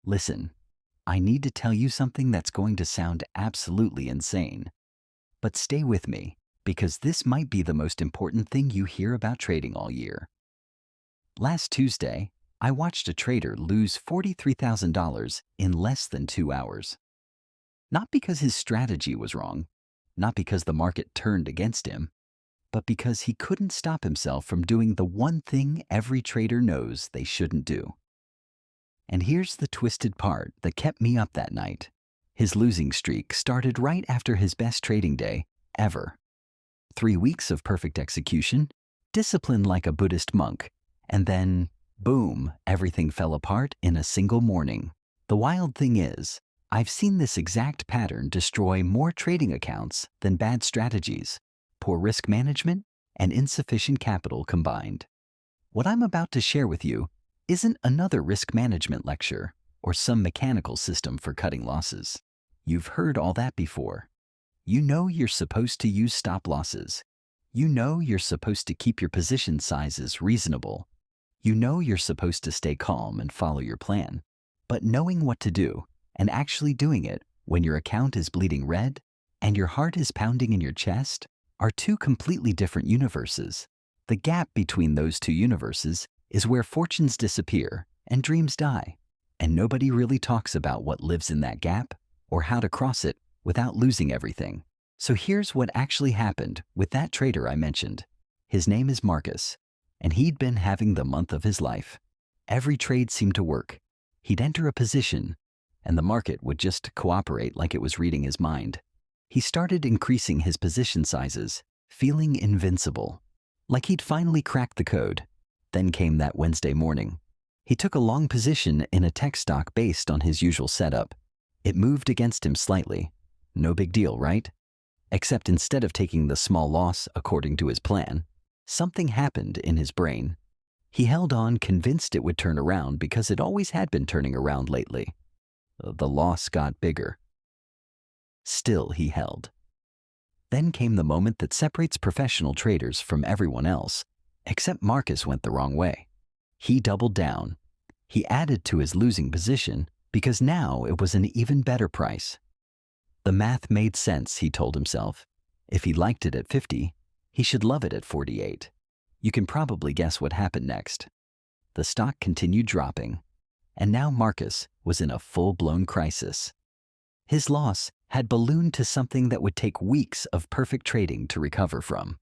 Listen, I need to tell you something that's going to sound absolutely insane. But stay with me, because this might be the most important thing you hear about trading all year. Last Tuesday, I watched a trader lose $43,000 in less than 2 hours. Not because his strategy was wrong, not because the market turned against him, but because he couldn't stop himself from doing the one thing every trader knows they shouldn't do. And here's the twisted part that kept me up that night. His losing streak started right after his best trading day ever. 3 weeks of perfect execution, discipline like a Buddhist monk, and then, boom, everything fell apart in a single morning. The wild thing is, I've seen this exact pattern destroy more trading accounts than bad strategies, poor risk management, and insufficient capital combined. What I'm about to share with you isn't another risk management lecture or some mechanical system for cutting losses. You've heard all that before. You know you're supposed to use stop losses. You know you're supposed to keep your position sizes reasonable. You know you're supposed to stay calm and follow your plan. But knowing what to do and actually doing it when your account is bleeding red and your heart is pounding in your chest are two completely different universes. The gap between those two universes is where fortunes disappear and dreams die. And nobody really talks about what lives in that gap or how to cross it without losing everything. So here's what actually happened with that trader I mentioned. His name is Marcus, and he'd been having the month of his life. Every trade seemed to work. He'd enter a position, and the market would just cooperate like it was reading his mind. He started increasing his position sizes, feeling invincible, like he'd finally cracked the code. Then came that Wednesday morning. He took a long position in a tech stock based on his usual setup. It moved against him slightly. No big deal, right? Except instead of taking the small loss according to his plan, something happened in his brain. He held on, convinced it would turn around because it always had been turning around lately. The loss got bigger. Still, he held. Then came the moment that separates professional traders from everyone else, except Marcus went the wrong way. He doubled down. He added to his losing position because now it was an even better price. The math made sense, he told himself. If he liked it at 50, he should love it at 48. You can probably guess what happened next. The stock continued dropping, and now Marcus was in a full-blown crisis. His loss had ballooned to something that would take weeks of perfect trading to recover from.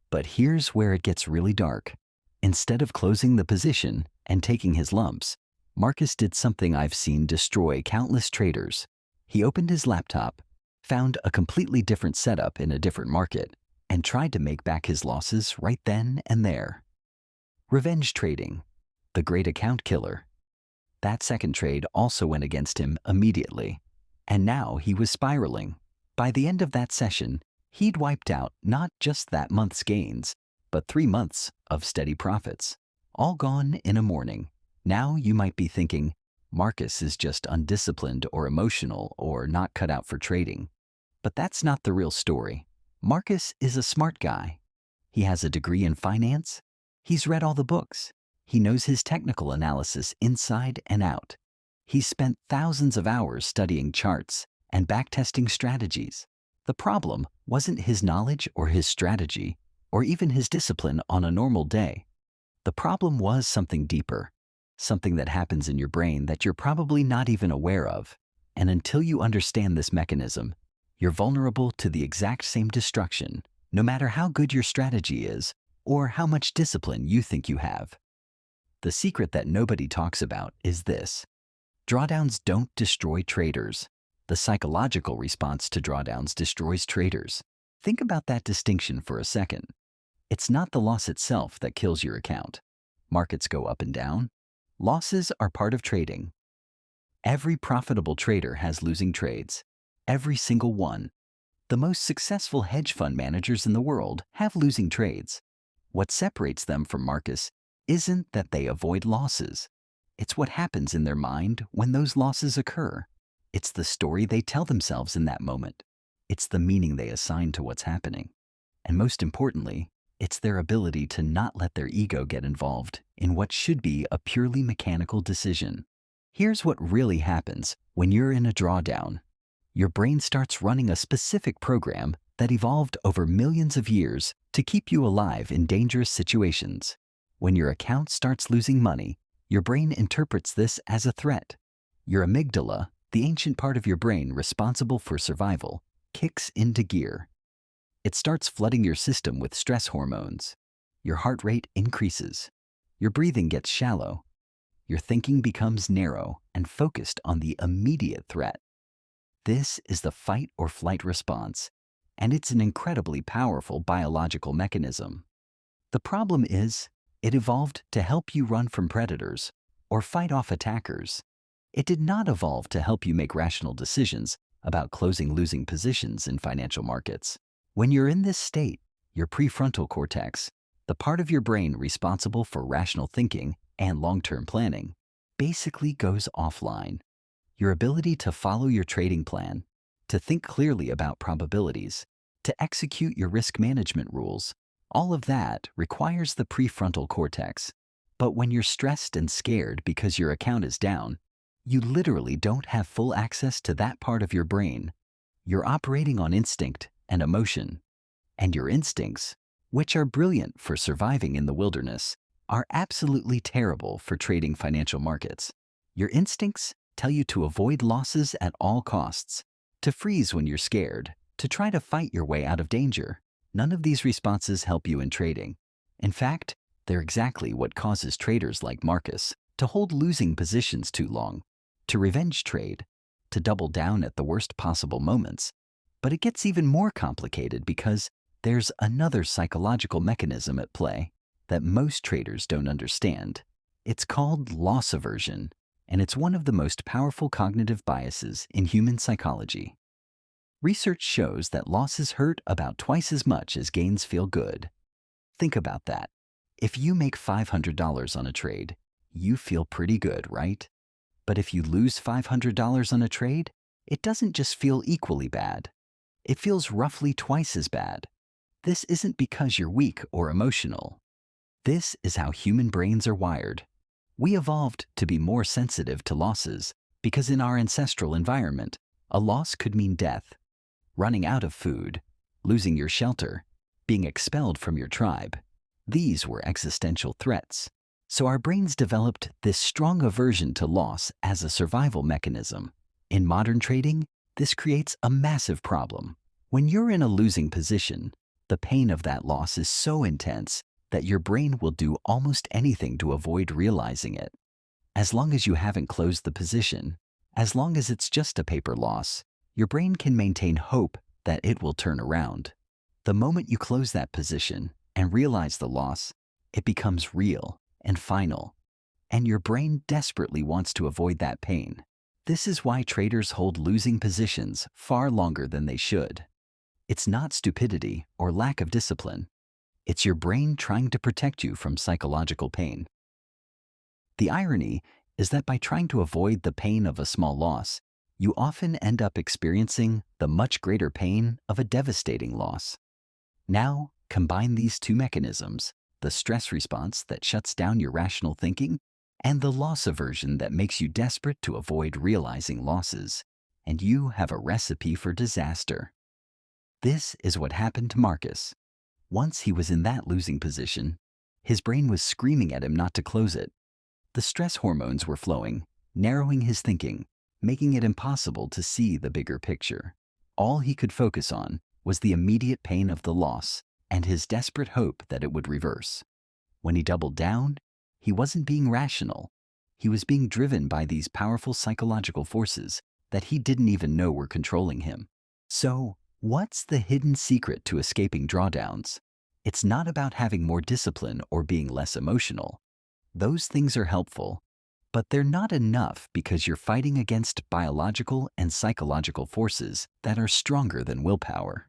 But here's where it gets really dark. Instead of closing the position and taking his lumps, Marcus did something I've seen destroy countless traders. He opened his laptop, found a completely different setup in a different market, and tried to make back his losses right then and there. Revenge trading, the great account killer. That second trade also went against him immediately, and now he was spiraling. By the end of that session, he'd wiped out not just that month's gains, but 3 months of steady profits, all gone in a morning. Now you might be thinking, Marcus is just undisciplined or emotional or not cut out for trading. But that's not the real story. Marcus is a smart guy. He has a degree in finance. He's read all the books. He knows his technical analysis inside and out. He's spent thousands of hours studying charts and backtesting strategies. The problem wasn't his knowledge or his strategy or even his discipline on a normal day. The problem was something deeper, something that happens in your brain that you're probably not even aware of. And until you understand this mechanism, you're vulnerable to the exact same destruction, no matter how good your strategy is or how much discipline you think you have. The secret that nobody talks about is this. Drawdowns don't destroy traders. The psychological response to drawdowns destroys traders. Think about that distinction for a second. It's not the loss itself that kills your account. Markets go up and down. Losses are part of trading. Every profitable trader has losing trades. Every single one. The most successful hedge fund managers in the world have losing trades. What separates them from Marcus isn't that they avoid losses. It's what happens in their mind when those losses occur. It's the story they tell themselves in that moment. It's the meaning they assign to what's happening. And most importantly, it's their ability to not let their ego get involved in what should be a purely mechanical decision. Here's what really happens when you're in a drawdown. Your brain starts running a specific program that evolved over millions of years to keep you alive in dangerous situations. When your account starts losing money, your brain interprets this as a threat. Your amygdala, the ancient part of your brain responsible for survival, kicks into gear. It starts flooding your system with stress hormones. Your heart rate increases. Your breathing gets shallow. Your thinking becomes narrow and focused on the immediate threat. This is the fight or flight response, and it's an incredibly powerful biological mechanism. The problem is, it evolved to help you run from predators or fight off attackers. It did not evolve to help you make rational decisions about closing losing positions in financial markets. When you're in this state, your prefrontal cortex, the part of your brain responsible for rational thinking and long-term planning, basically goes offline. Your ability to follow your trading plan, to think clearly about probabilities, to execute your risk management rules, all of that requires the prefrontal cortex. But when you're stressed and scared because your account is down, you literally don't have full access to that part of your brain. You're operating on instinct and emotion. And your instincts, which are brilliant for surviving in the wilderness, are absolutely terrible for trading financial markets. Your instincts tell you to avoid losses at all costs, to freeze when you're scared, to try to fight your way out of danger. None of these responses help you in trading. In fact, they're exactly what causes traders like Marcus to hold losing positions too long, to revenge trade, to double down at the worst possible moments. But it gets even more complicated because there's another psychological mechanism at play that most traders don't understand. It's called loss aversion, and it's one of the most powerful cognitive biases in human psychology. Research shows that losses hurt about twice as much as gains feel good. Think about that. If you make $500 on a trade, you feel pretty good, right? But if you lose $500 on a trade, it doesn't just feel equally bad. It feels roughly twice as bad. This isn't because you're weak or emotional. This is how human brains are wired. We evolved to be more sensitive to losses because in our ancestral environment, a loss could mean death, running out of food, losing your shelter, being expelled from your tribe. These were existential threats. So our brains developed this strong aversion to loss as a survival mechanism. In modern trading, this creates a massive problem. When you're in a losing position, the pain of that loss is so intense that your brain will do almost anything to avoid realizing it. As long as you haven't closed the position, as long as it's just a paper loss, your brain can maintain hope that it will turn around. The moment you close that position and realize the loss, it becomes real and final, and your brain desperately wants to avoid that pain. This is why traders hold losing positions far longer than they should. It's not stupidity or lack of discipline. It's your brain trying to protect you from psychological pain. The irony is that by trying to avoid the pain of a small loss, you often end up experiencing the much greater pain of a devastating loss. Now, combine these two mechanisms, the stress response that shuts down your rational thinking and the loss aversion that makes you desperate to avoid realizing losses, and you have a recipe for disaster. This is what happened to Marcus. Once he was in that losing position, his brain was screaming at him not to close it. The stress hormones were flowing, narrowing his thinking, making it impossible to see the bigger picture. All he could focus on was the immediate pain of the loss and his desperate hope that it would reverse. When he doubled down, he wasn't being rational. He was being driven by these powerful psychological forces that he didn't even know were controlling him. So, what's the hidden secret to escaping drawdowns? It's not about having more discipline or being less emotional. Those things are helpful, but they're not enough because you're fighting against biological and psychological forces that are stronger than willpower.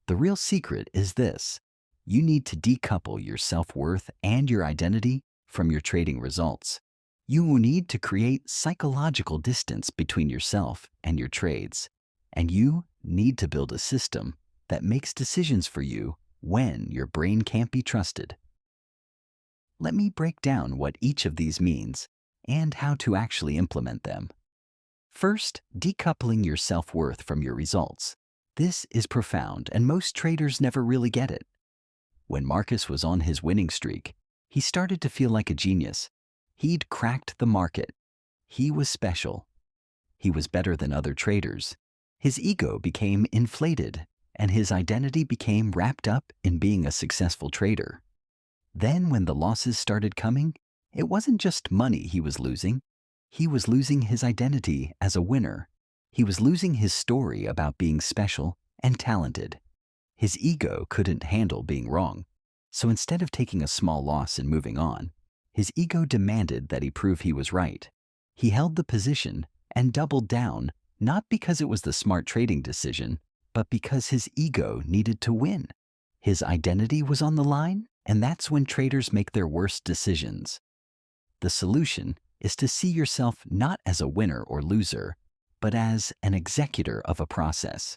The real secret is this: you need to decouple your self-worth and your identity from your trading results. You need to create psychological distance between yourself and your trades, and you need to build a system that makes decisions for you when your brain can't be trusted. Let me break down what each of these means and how to actually implement them. First, decoupling your self-worth from your results. This is profound, and most traders never really get it. When Marcus was on his winning streak, he started to feel like a genius. He'd cracked the market. He was special. He was better than other traders. His ego became inflated, and his identity became wrapped up in being a successful trader. Then when the losses started coming, it wasn't just money he was losing. He was losing his identity as a winner. He was losing his story about being special and talented. His ego couldn't handle being wrong. So instead of taking a small loss and moving on, his ego demanded that he prove he was right. He held the position and doubled down, not because it was the smart trading decision, but because his ego needed to win. His identity was on the line, and that's when traders make their worst decisions. The solution is to see yourself not as a winner or loser, but as an executor of a process.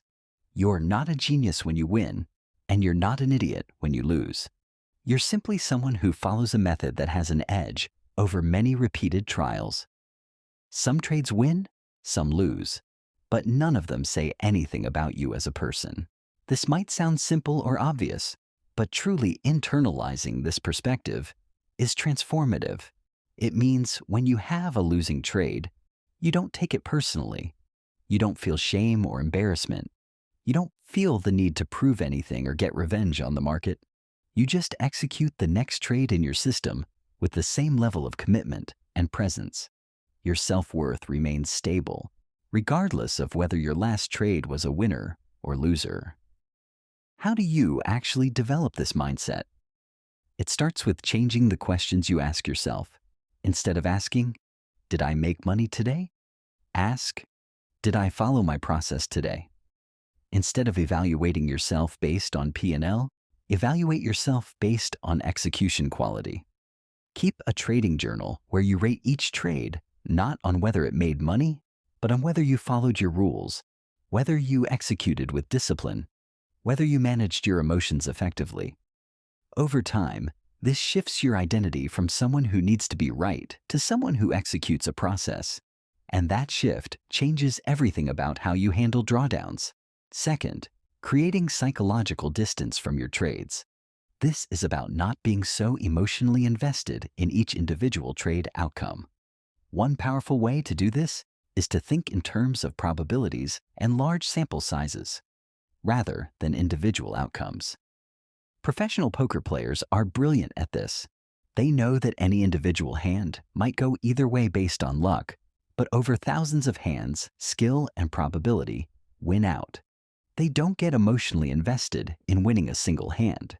You're not a genius when you win, and you're not an idiot when you lose. You're simply someone who follows a method that has an edge over many repeated trials. Some trades win, some lose, but none of them say anything about you as a person. This might sound simple or obvious, but truly internalizing this perspective is transformative. It means when you have a losing trade, you don't take it personally. You don't feel shame or embarrassment. You don't feel the need to prove anything or get revenge on the market. You just execute the next trade in your system with the same level of commitment and presence. Your self-worth remains stable, regardless of whether your last trade was a winner or loser. How do you actually develop this mindset? It starts with changing the questions you ask yourself. Instead of asking, "Did I make money today?" Ask, "Did I follow my process today?" Instead of evaluating yourself based on P&L, evaluate yourself based on execution quality. Keep a trading journal where you rate each trade not on whether it made money, but on whether you followed your rules, whether you executed with discipline, whether you managed your emotions effectively. Over time, this shifts your identity from someone who needs to be right to someone who executes a process. And that shift changes everything about how you handle drawdowns. Second, creating psychological distance from your trades. This is about not being so emotionally invested in each individual trade outcome. One powerful way to do this is to think in terms of probabilities and large sample sizes, rather than individual outcomes. Professional poker players are brilliant at this. They know that any individual hand might go either way based on luck, but over thousands of hands, skill and probability win out. They don't get emotionally invested in winning a single hand.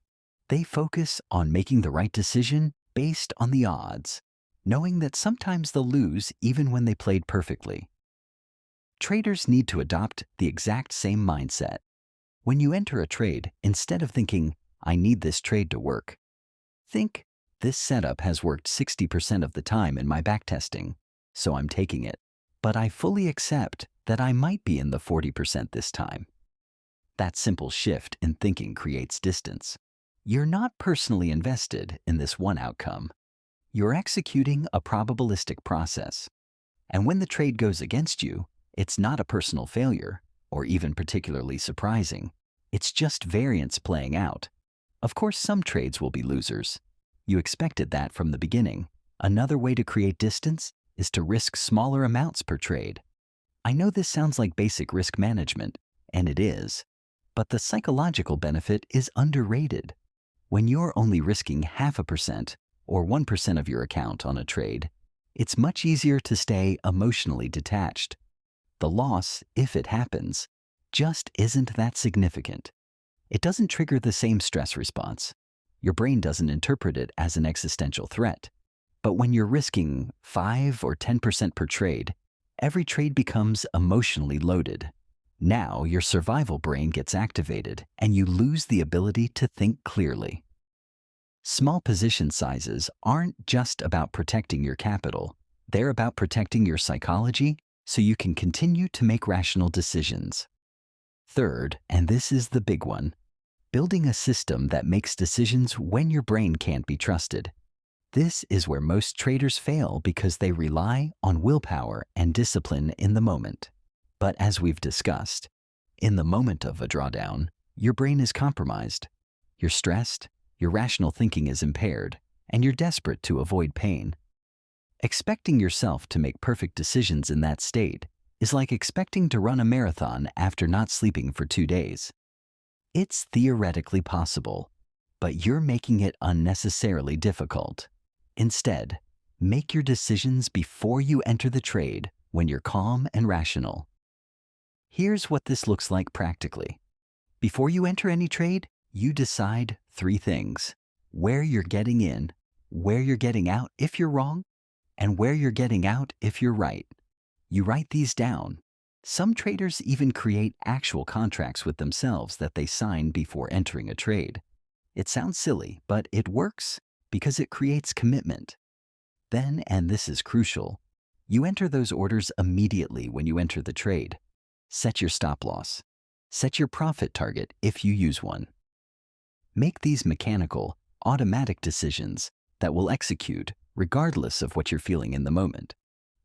They focus on making the right decision based on the odds, knowing that sometimes they'll lose even when they played perfectly. Traders need to adopt the exact same mindset. When you enter a trade, instead of thinking, "I need this trade to work," think, "This setup has worked 60% of the time in my backtesting, so I'm taking it. But I fully accept that I might be in the 40% this time." That simple shift in thinking creates distance. You're not personally invested in this one outcome. You're executing a probabilistic process. And when the trade goes against you, it's not a personal failure, or even particularly surprising. It's just variance playing out. Of course, some trades will be losers. You expected that from the beginning. Another way to create distance is to risk smaller amounts per trade. I know this sounds like basic risk management, and it is, but the psychological benefit is underrated. When you're only risking 0.5% or 1% of your account on a trade, it's much easier to stay emotionally detached. The loss, if it happens, just isn't that significant. It doesn't trigger the same stress response. Your brain doesn't interpret it as an existential threat. But when you're risking 5 or 10% per trade, every trade becomes emotionally loaded. Now your survival brain gets activated and you lose the ability to think clearly. Small position sizes aren't just about protecting your capital. They're about protecting your psychology so you can continue to make rational decisions. Third, and this is the big one, building a system that makes decisions when your brain can't be trusted. This is where most traders fail because they rely on willpower and discipline in the moment. But as we've discussed, in the moment of a drawdown, your brain is compromised. You're stressed, your rational thinking is impaired, and you're desperate to avoid pain. Expecting yourself to make perfect decisions in that state is like expecting to run a marathon after not sleeping for 2 days. It's theoretically possible, but you're making it unnecessarily difficult. Instead, make your decisions before you enter the trade when you're calm and rational. Here's what this looks like practically. Before you enter any trade, you decide 3 things: where you're getting in, where you're getting out if you're wrong, and where you're getting out if you're right. You write these down. Some traders even create actual contracts with themselves that they sign before entering a trade. It sounds silly, but it works because it creates commitment. Then, and this is crucial, you enter those orders immediately when you enter the trade. Set your stop loss. Set your profit target if you use one. Make these mechanical, automatic decisions that will execute regardless of what you're feeling in the moment.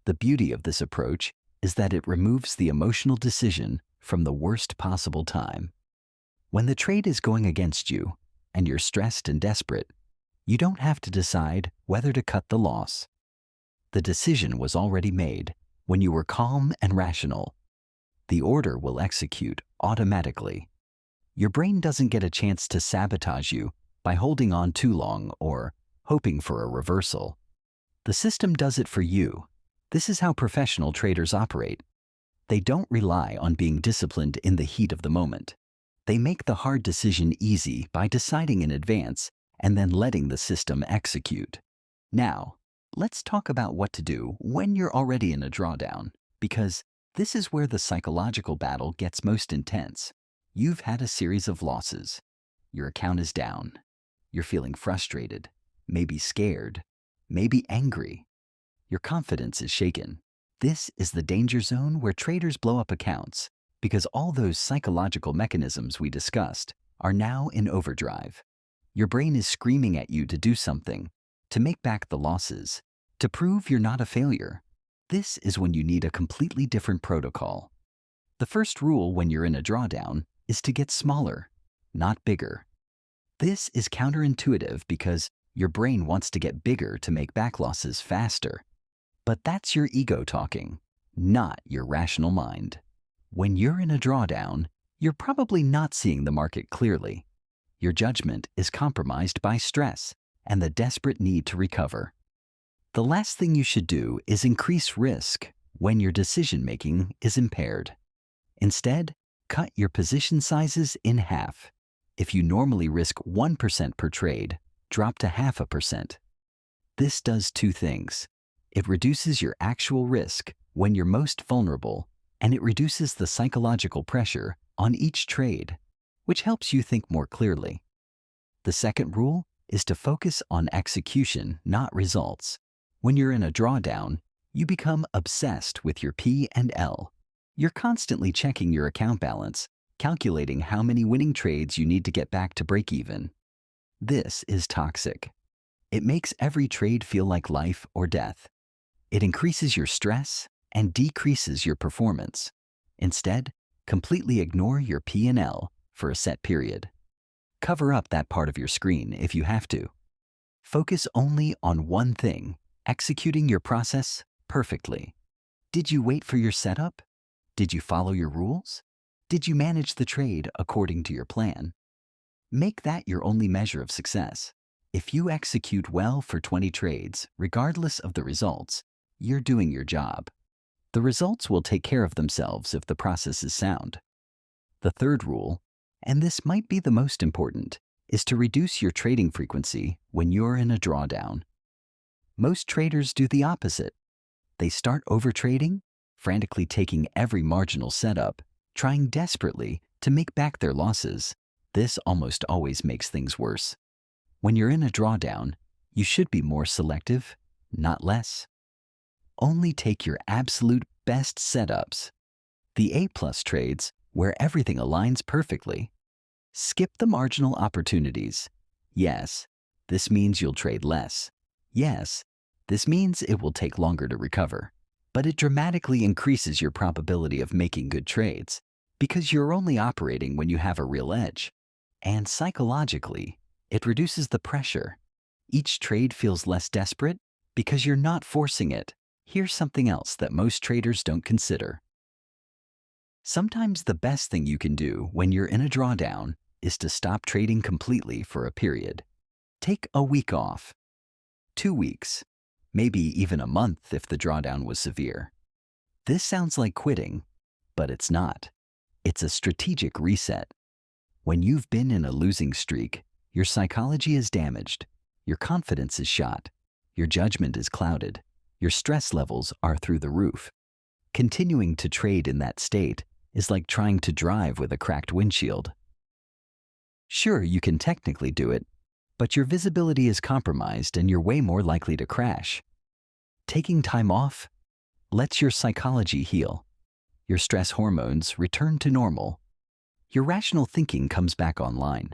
The beauty of this approach is that it removes the emotional decision from the worst possible time. When the trade is going against you and you're stressed and desperate, you don't have to decide whether to cut the loss. The decision was already made when you were calm and rational. The order will execute automatically. Your brain doesn't get a chance to sabotage you by holding on too long or hoping for a reversal. The system does it for you. This is how professional traders operate. They don't rely on being disciplined in the heat of the moment. They make the hard decision easy by deciding in advance and then letting the system execute. Now, let's talk about what to do when you're already in a drawdown, because this is where the psychological battle gets most intense. You've had a series of losses. Your account is down. You're feeling frustrated, maybe scared, maybe angry. Your confidence is shaken. This is the danger zone where traders blow up accounts because all those psychological mechanisms we discussed are now in overdrive. Your brain is screaming at you to do something, to make back the losses, to prove you're not a failure. This is when you need a completely different protocol. The first rule when you're in a drawdown is to get smaller, not bigger. This is counterintuitive because your brain wants to get bigger to make back losses faster. But that's your ego talking, not your rational mind. When you're in a drawdown, you're probably not seeing the market clearly. Your judgment is compromised by stress and the desperate need to recover. The last thing you should do is increase risk when your decision-making is impaired. Instead, cut your position sizes in half. If you normally risk 1% per trade, drop to 0.5%. This does 2 things. It reduces your actual risk when you're most vulnerable, and it reduces the psychological pressure on each trade, which helps you think more clearly. The second rule is to focus on execution, not results. When you're in a drawdown, you become obsessed with your P and L. You're constantly checking your account balance, calculating how many winning trades you need to get back to break even. This is toxic. It makes every trade feel like life or death. It increases your stress and decreases your performance. Instead, completely ignore your P&L for a set period. Cover up that part of your screen if you have to. Focus only on one thing, executing your process perfectly. Did you wait for your setup? Did you follow your rules? Did you manage the trade according to your plan? Make that your only measure of success. If you execute well for 20 trades, regardless of the results, you're doing your job. The results will take care of themselves if the process is sound. The third rule, and this might be the most important, is to reduce your trading frequency when you're in a drawdown. Most traders do the opposite. They start overtrading, frantically taking every marginal setup, trying desperately to make back their losses. This almost always makes things worse. When you're in a drawdown, you should be more selective, not less. Only take your absolute best setups. The A-plus trades where everything aligns perfectly. Skip the marginal opportunities. Yes, this means you'll trade less. Yes, this means it will take longer to recover, but it dramatically increases your probability of making good trades because you're only operating when you have a real edge. And psychologically, it reduces the pressure. Each trade feels less desperate because you're not forcing it. Here's something else that most traders don't consider. Sometimes the best thing you can do when you're in a drawdown is to stop trading completely for a period. Take a week off, 2 weeks, maybe even a month if the drawdown was severe. This sounds like quitting, but it's not. It's a strategic reset. When you've been in a losing streak, your psychology is damaged, your confidence is shot, your judgment is clouded, your stress levels are through the roof. Continuing to trade in that state is like trying to drive with a cracked windshield. Sure, you can technically do it, but your visibility is compromised and you're way more likely to crash. Taking time off lets your psychology heal. Your stress hormones return to normal. Your rational thinking comes back online.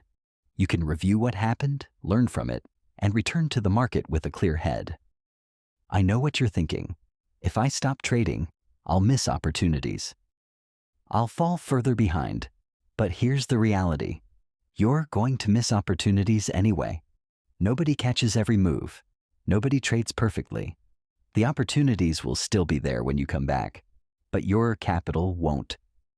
You can review what happened, learn from it, and return to the market with a clear head. I know what you're thinking. If I stop trading, I'll miss opportunities. I'll fall further behind. But here's the reality. You're going to miss opportunities anyway. Nobody catches every move. Nobody trades perfectly. The opportunities will still be there when you come back, but your capital won't.